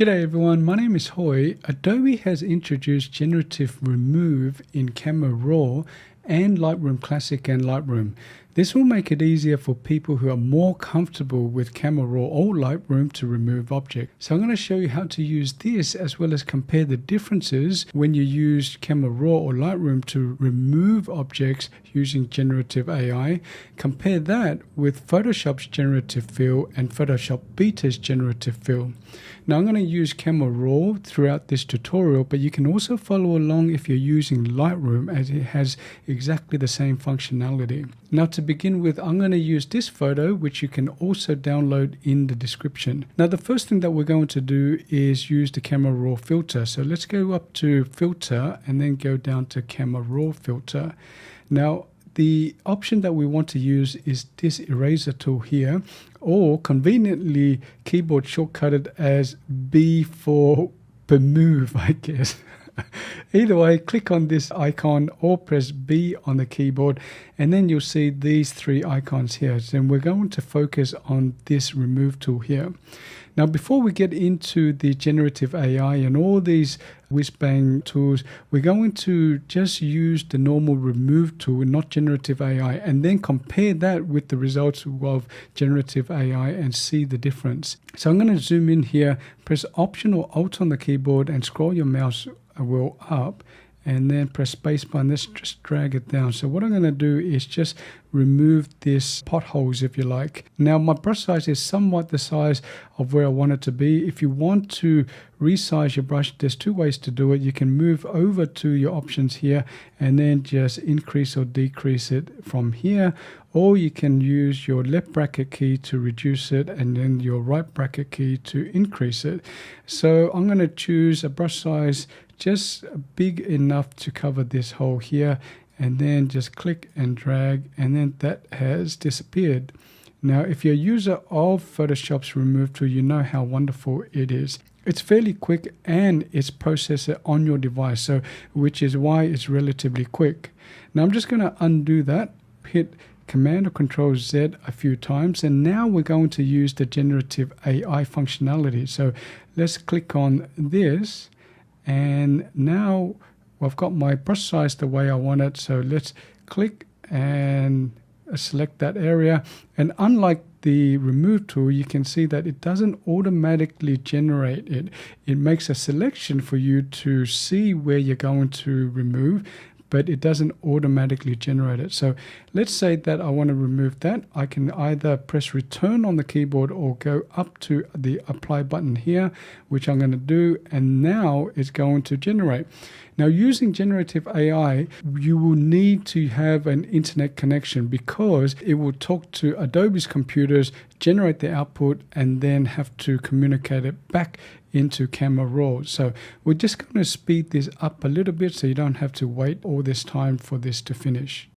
G'day everyone, my name is Hoy. Adobe has introduced Generative Remove in Camera Raw and Lightroom Classic and Lightroom. This will make it easier for people who are more comfortable with Camera Raw or Lightroom to remove objects. So I'm going to show you how to use this as well as compare the differences when you use Camera Raw or Lightroom to remove objects using generative AI. Compare that with Photoshop's generative fill and Photoshop Beta's generative fill. Now I'm going to use Camera Raw throughout this tutorial, but you can also follow along if you're using Lightroom, as it has exactly the same functionality. Now to begin with, I'm going to use this photo, which you can also download in the description. Now the first thing that we're going to do is use the Camera Raw filter. So let's go up to Filter and then go down to Camera Raw filter. Now the option that we want to use is this eraser tool here, or conveniently keyboard shortcutted as B for remove, I guess. Either way, click on this icon or press B on the keyboard and then you'll see these three icons here. So we're going to focus on this remove tool here. Now before we get into the generative AI and all these whiz-bang tools, we're going to just use the normal remove tool, not generative AI, and then compare that with the results of generative AI and see the difference. So I'm going to zoom in here, press Option or Alt on the keyboard and scroll your mouse wheel up and then press spacebar and let's just drag it down. So what I'm going to do is just remove this potholes, if you like. Now my brush size is somewhat the size of where I want it to be. If you want to resize your brush, there's two ways to do it. You can move over to your options here and then just increase or decrease it from here, or you can use your left bracket key to reduce it and then your right bracket key to increase it. So I'm going to choose a brush size just big enough to cover this hole here, and then just click and drag, and then that has disappeared. Now if you're a user of Photoshop's remove tool, you know how wonderful it is. It's fairly quick and it's processed on your device, so which is why it's relatively quick. Now I'm just going to undo that, hit Command or Control Z a few times, and now we're going to use the generative AI functionality. So let's click on this, and now I've got my brush size the way I want it. So let's click and select that area, and unlike the remove tool, you can see that it doesn't automatically generate it. It makes a selection for you to see where you're going to remove, but it doesn't automatically generate it. So let's say that I want to remove that. I can either press return on the keyboard or go up to the apply button here, which I'm going to do, and now it's going to generate. Now using generative AI, you will need to have an internet connection because it will talk to Adobe's computers, generate the output, and then have to communicate it back into Camera Raw. So we're just going to speed this up a little bit so you don't have to wait all this time for this to finish.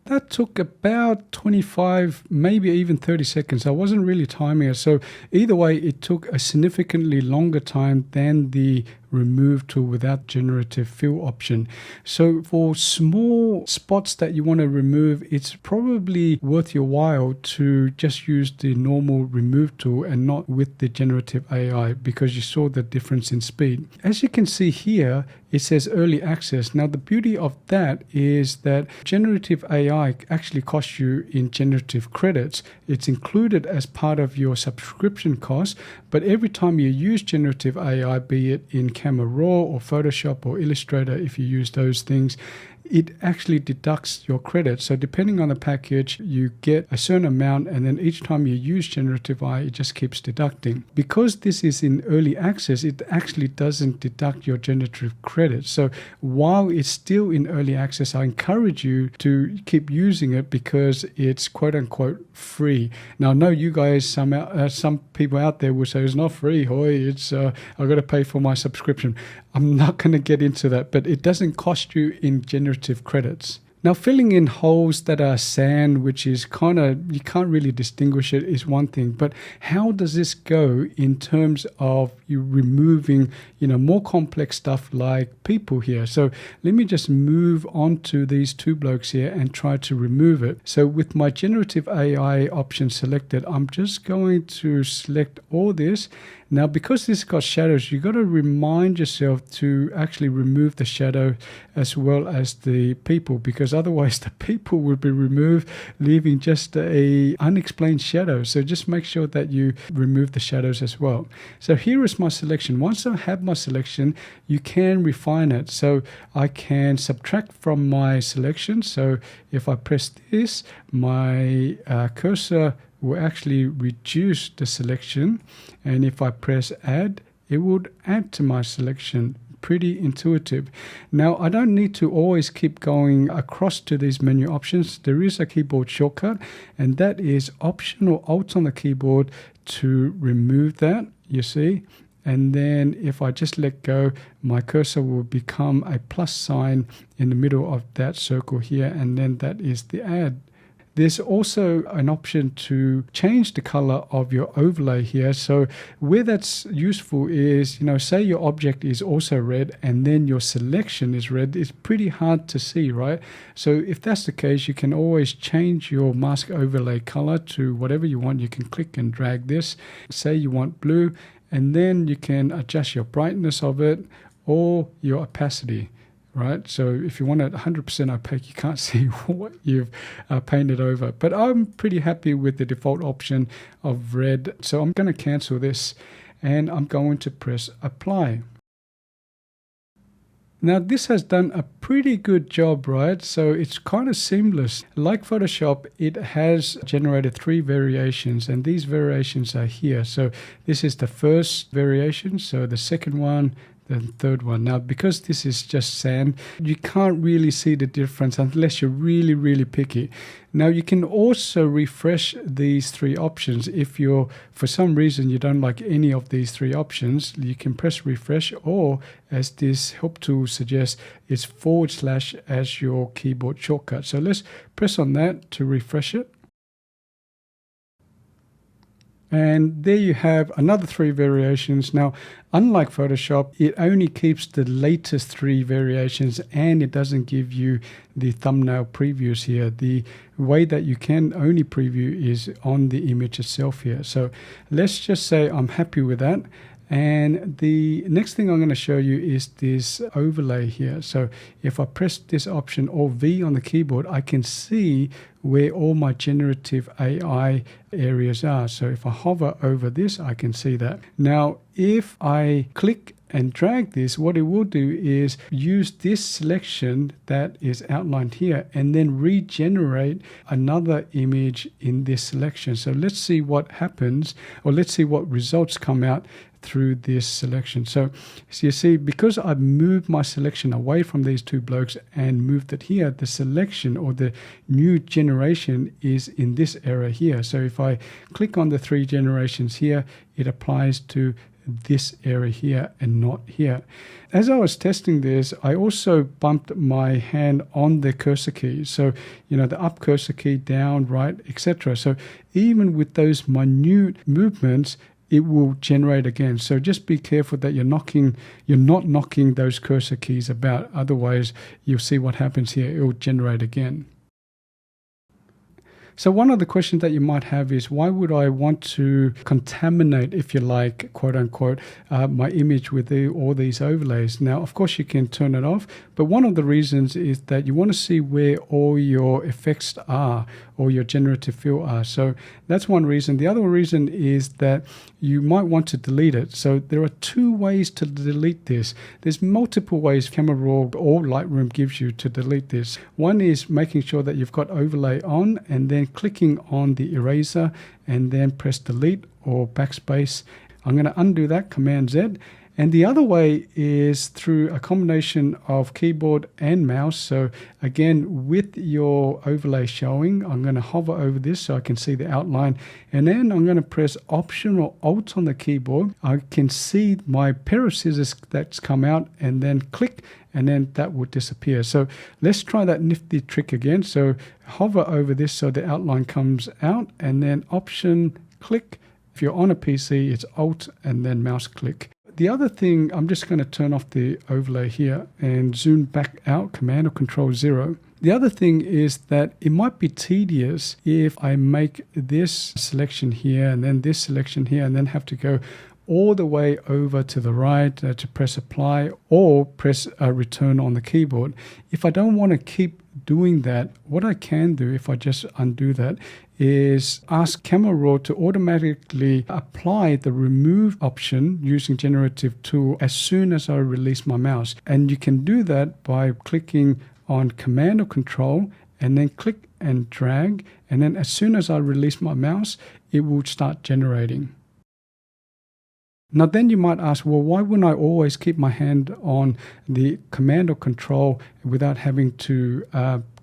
That took about 25, maybe even 30 seconds. I wasn't really timing it. So either way, it took a significantly longer time than the remove tool without generative fill option. So for small spots that you want to remove, it's probably worth your while to just use the normal remove tool and not with the generative AI, because you saw the difference in speed. As you can see here, it says early access. Now the beauty of that is that generative AI actually costs you in generative credits. It's included as part of your subscription cost, but every time you use generative AI, be it in Camera Raw or Photoshop or Illustrator, if you use those things, it actually deducts your credits. So depending on the package, you get a certain amount, and then each time you use generative AI, it just keeps deducting. Because this is in early access, it actually doesn't deduct your generative credits. So while it's still in early access, I encourage you to keep using it because it's quote unquote free. Now I know you guys, some people out there will say it's not free, Hoy, it's I've got to pay for my subscription. I'm not going to get into that, but it doesn't cost you in generative credits. Now, filling in holes that are sand, which is kind of, you can't really distinguish it, is one thing. But how does this go in terms of you removing, more complex stuff like people here? So let me just move on to these two blokes here and try to remove it. So with my generative AI option selected, I'm just going to select all this. Now, because this got shadows, you've got to remind yourself to actually remove the shadow as well as the people, because otherwise the people will be removed, leaving just a unexplained shadow. So just make sure that you remove the shadows as well. So here is my selection. Once I have my selection, you can refine it. So I can subtract from my selection. So if I press this, my cursor will actually reduce the selection, and if I press add, it would add to my selection. Pretty intuitive. Now, I don't need to always keep going across to these menu options. There is a keyboard shortcut, and that is Option or Alt on the keyboard to remove that, you see. And then if I just let go, my cursor will become a plus sign in the middle of that circle here, and then that is the add. There's also an option to change the color of your overlay here. So where that's useful is, say your object is also red and then your selection is red. It's pretty hard to see, right? So if that's the case, you can always change your mask overlay color to whatever you want. You can click and drag this. Say you want blue, and then you can adjust your brightness of it or your opacity. Right, so if you want it 100% opaque, you can't see what you've painted over. But I'm pretty happy with the default option of red. So I'm going to cancel this and I'm going to press apply. Now this has done a pretty good job, right? So it's kind of seamless. Like Photoshop, it has generated 3 variations, and these variations are here. So this is the first variation, so the second one, the third one. Now, because this is just sand, you can't really see the difference unless you're really, really picky. Now, you can also refresh these 3 options. If you're, for some reason, you don't like any of these 3 options, you can press refresh, or as this help tool suggests, it's / as your keyboard shortcut. So let's press on that to refresh it. And there you have another 3 variations. Now, unlike Photoshop, it only keeps the latest 3 variations, and it doesn't give you the thumbnail previews here. The way that you can only preview is on the image itself here. So let's just say I'm happy with that. And the next thing I'm going to show you is this overlay here. So if I press this option or V on the keyboard, I can see where all my generative AI areas are. So if I hover over this, I can see that. Now, if I click and drag this, what it will do is use this selection that is outlined here and then regenerate another image in this selection. So let's see what happens, or let's see what results come out through this selection. So you see, because I've moved my selection away from these 2 blokes and moved it here, the selection or the new generation is in this area here. So if I click on the 3 generations here, it applies to this area here and not here. As I was testing this, I also bumped my hand on the cursor key. So, the up cursor key, down, right, etc. So even with those minute movements, it will generate again. So just be careful that you're not knocking those cursor keys about. Otherwise, you'll see what happens here. It will generate again. So one of the questions that you might have is, why would I want to contaminate, if you like, quote unquote, my image with all these overlays? Now, of course, you can turn it off, but one of the reasons is that you want to see where all your effects are, or your generative fill are. So that's one reason. The other reason is that you might want to delete it. So there are 2 ways to delete this. There's multiple ways Camera Raw or Lightroom gives you to delete this. One is making sure that you've got overlay on, and then clicking on the eraser and then press delete or backspace. I'm going to undo that, Command Z, And the other way is through a combination of keyboard and mouse. So again, with your overlay showing, I'm going to hover over this so I can see the outline. And then I'm going to press Option or Alt on the keyboard. I can see my pair of scissors that's come out, and then click, and then that will disappear. So let's try that nifty trick again. So hover over this so the outline comes out, and then Option, click. If you're on a PC, it's Alt and then mouse click. The other thing, I'm just going to turn off the overlay here and zoom back out, Command or Control 0. The other thing is that it might be tedious if I make this selection here and then this selection here and then have to go all the way over to the right to press apply or press return on the keyboard. If I don't want to keep doing that, what I can do if I just undo that is ask Camera Raw to automatically apply the remove option using Generative Tool as soon as I release my mouse. And you can do that by clicking on Command or Control and then click and drag, and then as soon as I release my mouse, it will start generating. Now then you might ask, well, why wouldn't I always keep my hand on the Command or Control without having to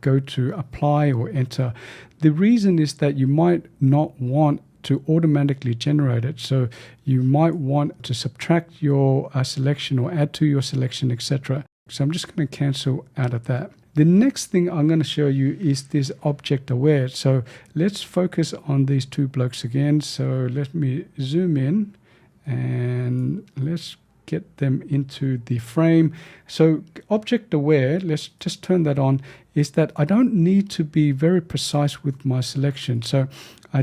go to apply or enter? The reason is that you might not want to automatically generate it. So you might want to subtract your selection or add to your selection, etc. So I'm just going to cancel out of that. The next thing I'm going to show you is this object aware. So let's focus on these two blokes again. So let me zoom in and let's get them into the frame. So object aware, let's just turn that on, is that I don't need to be very precise with my selection. So I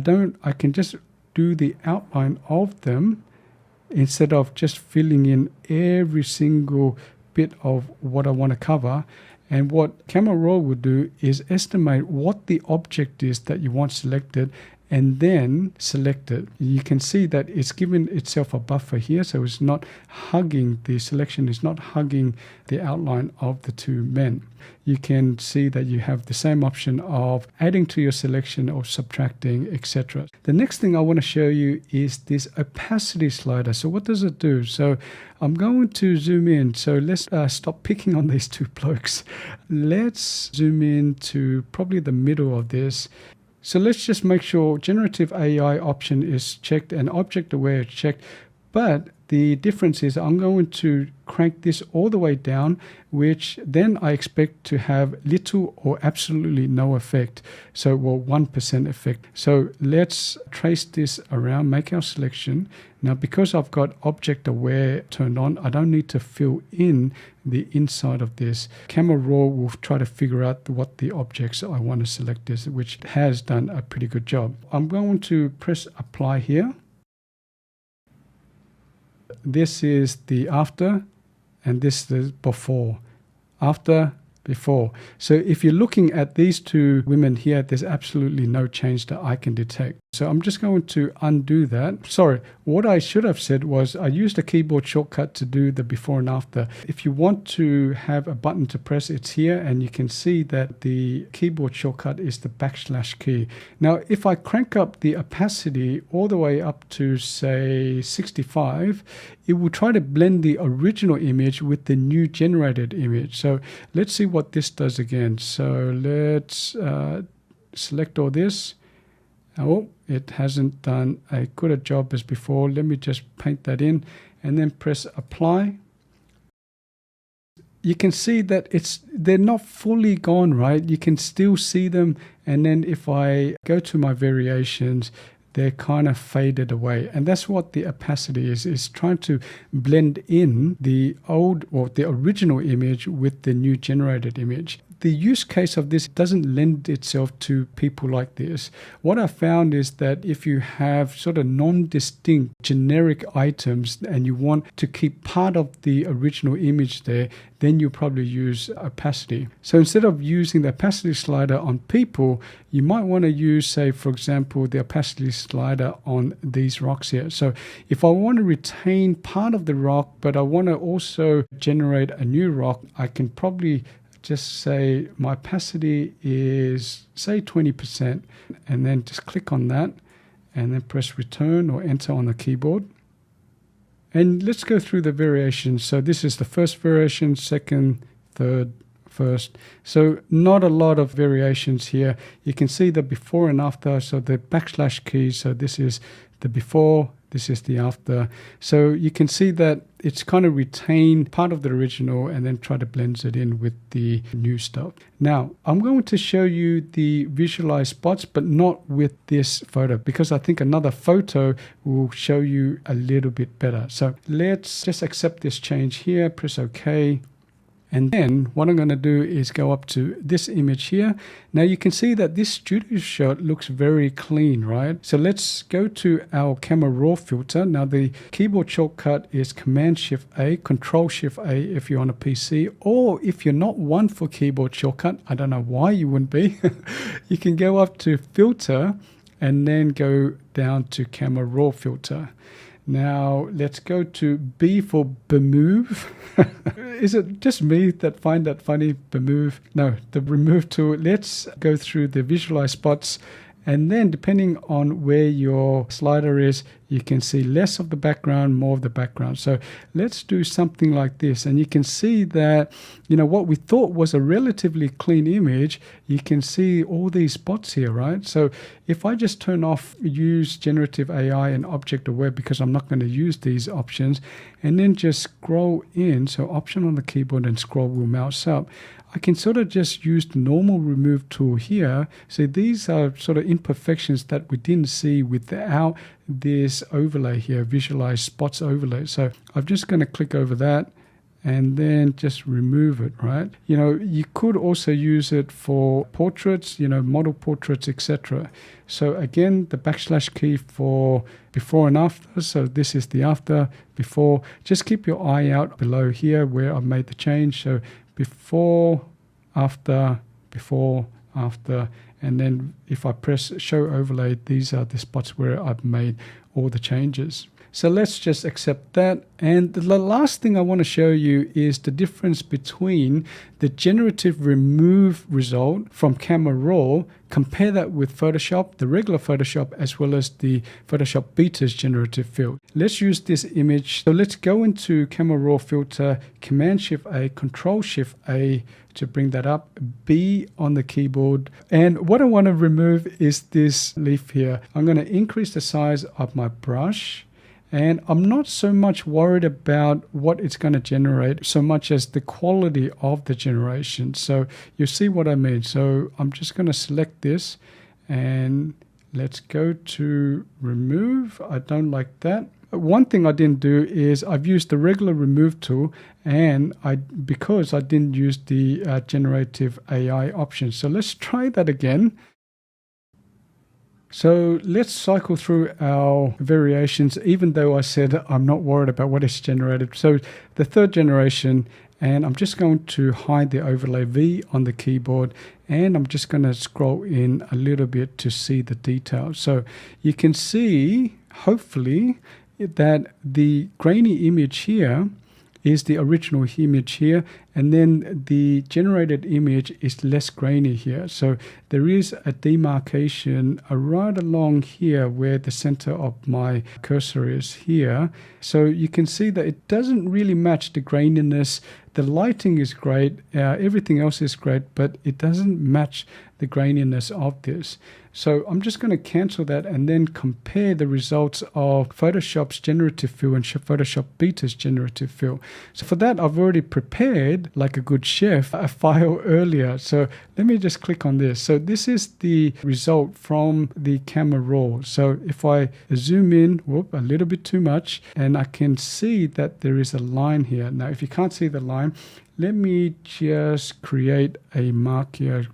can just do the outline of them instead of just filling in every single bit of what I want to cover. And what Camera Raw would do is estimate what the object is that you want selected and then select it. You can see that it's given itself a buffer here, so it's not hugging, the selection is not hugging the outline of the two men. You can see that you have the same option of adding to your selection or subtracting, etc. The next thing I want to show you is this opacity slider. So what does it do? So I'm going to zoom in. So let's stop picking on these two blokes. Let's zoom in to probably the middle of this. So let's just make sure Generative AI option is checked and Object Aware is checked. But the difference is I'm going to crank this all the way down, which then I expect to have little or absolutely no effect. So, well, 1% effect. So let's trace this around, make our selection. Now, because I've got Object Aware turned on, I don't need to fill in the inside of this. Camera Raw will try to figure out what the objects I want to select is, which has done a pretty good job. I'm going to press apply here. This is the after and this is the before. After, before. So if you're looking at these two women here, there's absolutely no change that I can detect. So I'm just going to undo that. Sorry, what I should have said was I used a keyboard shortcut to do the before and after. If you want to have a button to press, it's here, and you can see that the keyboard shortcut is the / key. Now, if I crank up the opacity all the way up to, say, 65, it will try to blend the original image with the new generated image. So let's see what this does again. So let's select all this. Oh, it hasn't done as good a job as before. Let me just paint that in and then press apply. You can see that they're not fully gone, right? You can still see them. And then if I go to my variations, they're kind of faded away. And that's what the opacity is trying to blend in the old or the original image with the new generated image. The use case of this doesn't lend itself to people like this. What I found is that if you have sort of non-distinct generic items and you want to keep part of the original image there, then you probably use opacity. So instead of using the opacity slider on people, you might want to use, say, for example, the opacity slider on these rocks here. So if I want to retain part of the rock, but I want to also generate a new rock, I can probably just say my opacity is, say, 20%, and then just click on that and then press return or enter on the keyboard. And let's go through the variations. So this is the first variation, second, third, first. So not a lot of variations here. You can see the before and after. So the backslash key. So this is the before, this is the after. So you can see that it's kind of retained part of the original and then try to blend it in with the new stuff. Now, I'm going to show you the visualized spots, but not with this photo, because I think another photo will show you a little bit better. So let's just accept this change here, press OK. And then what I'm going to do is go up to this image here. Now you can see that this studio shot looks very clean, right? So let's go to our Camera Raw filter. Now the keyboard shortcut is Command-Shift-A, Control-Shift-A if you're on a PC, or if you're not one for keyboard shortcut, I don't know why you wouldn't be, you can go up to Filter and then go down to Camera Raw filter. Now let's go to B for Remove. Is it just me that find that funny, Remove? No, the Remove tool. Let's go through the visualize spots, and then depending on where your slider is, you can see less of the background, more of the background. So let's do something like this, and you can see that, you know, what we thought was a relatively clean image, you can see all these spots here, right? So if I just turn off use generative AI and object aware, because I'm not going to use these options, and then just scroll in, so option on the keyboard and scroll wheel mouse up, I can sort of just use the normal remove tool here. So these are sort of imperfections that we didn't see without this overlay here, visualize spots overlay. So I'm just going to click over that and then just remove it, right? You know, you could also use it for portraits, you know, model portraits, etc. So again, the backslash key for before and after. So this is the after, before. Just keep your eye out below here where I've made the change. So before, after, and then if I press show overlay, these are the spots where I've made all the changes. So let's just accept that. And the last thing I want to show you is the difference between the generative remove result from Camera Raw. Compare that with Photoshop, the regular Photoshop, as well as the Photoshop Beta's generative field. Let's use this image. So let's go into Camera Raw filter, Command-Shift-A, Control-Shift-A to bring that up, B on the keyboard. And what I want to remove is this leaf here. I'm going to increase the size of my brush. And I'm not so much worried about what it's going to generate so much as the quality of the generation. So you see what I mean. So I'm just going to select this and let's go to remove. I don't like that. One thing I didn't do is I've used the regular remove tool, and because I didn't use the generative AI option. So let's try that again. So let's cycle through our variations, even though I said I'm not worried about what is generated. So the third generation, and I'm just going to hide the overlay V on the keyboard, and I'm just going to scroll in a little bit to see the details. So you can see, hopefully, that the grainy image here is the original image here, and then the generated image is less grainy here. So there is a demarcation right along here where the center of my cursor is here. So you can see that it doesn't really match the graininess. The lighting is great, everything else is great, but it doesn't match the graininess of this. So I'm just going to cancel that and then compare the results of Photoshop's generative fill and Photoshop Beta's generative fill. So for that, I've already prepared, like a good chef, a file earlier. So let me just click on this. So this is the result from the Camera Raw. So if I zoom in, a little bit too much, and I can see that there is a line here. Now, if you can't see the line, let me just create a mark here.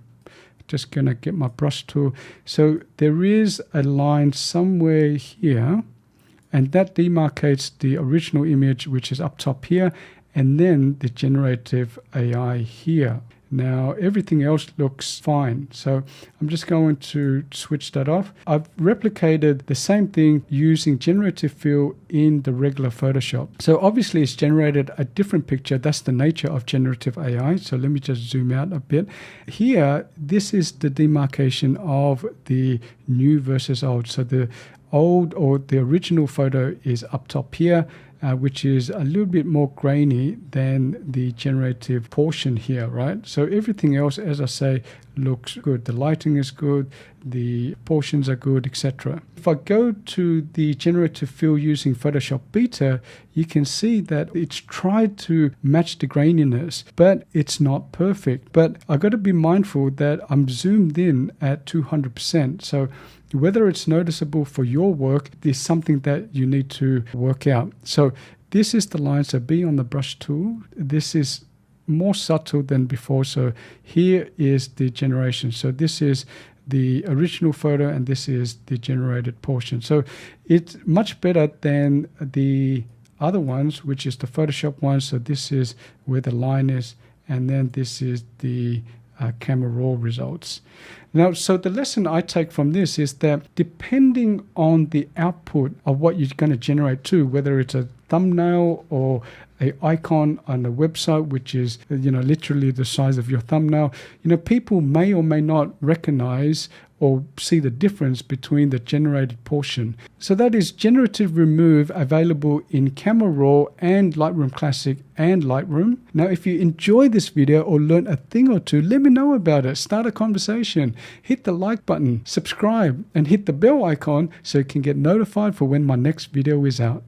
Just gonna get my brush tool. So there is a line somewhere here, and that demarcates the original image, which is up top here, and then the generative AI here. Now everything else looks fine, so I'm just going to switch that off. I've replicated the same thing using generative fill in the regular Photoshop. So obviously it's generated a different picture. That's the nature of generative AI. So let me just zoom out a bit. Here, this is the demarcation of the new versus old. So the old or the original photo is up top here. which is a little bit more grainy than the generative portion here, right? So everything else, as I say, looks good. The lighting is good, the portions are good, etc. If I go to the generative fill using Photoshop Beta, you can see that it's tried to match the graininess, but it's not perfect. But I've got to be mindful that I'm zoomed in at 200%. So whether it's noticeable for your work is something that you need to work out. So this is the line. So be on the brush tool. This is more subtle than before. So here is the generation. So this is the original photo and this is the generated portion. So it's much better than the other ones, which is the Photoshop one. So this is where the line is, and then this is the Camera Raw results. Now, so the lesson I take from this is that depending on the output of what you're going to generate to, whether it's a thumbnail or an icon on a website, which is, literally the size of your thumbnail, people may or may not recognize or see the difference between the generated portion. So that is Generative Remove, available in Camera Raw and Lightroom Classic and Lightroom. Now, if you enjoyed this video or learned a thing or two, let me know about it. Start a conversation. Hit the like button, subscribe, and hit the bell icon so you can get notified for when my next video is out.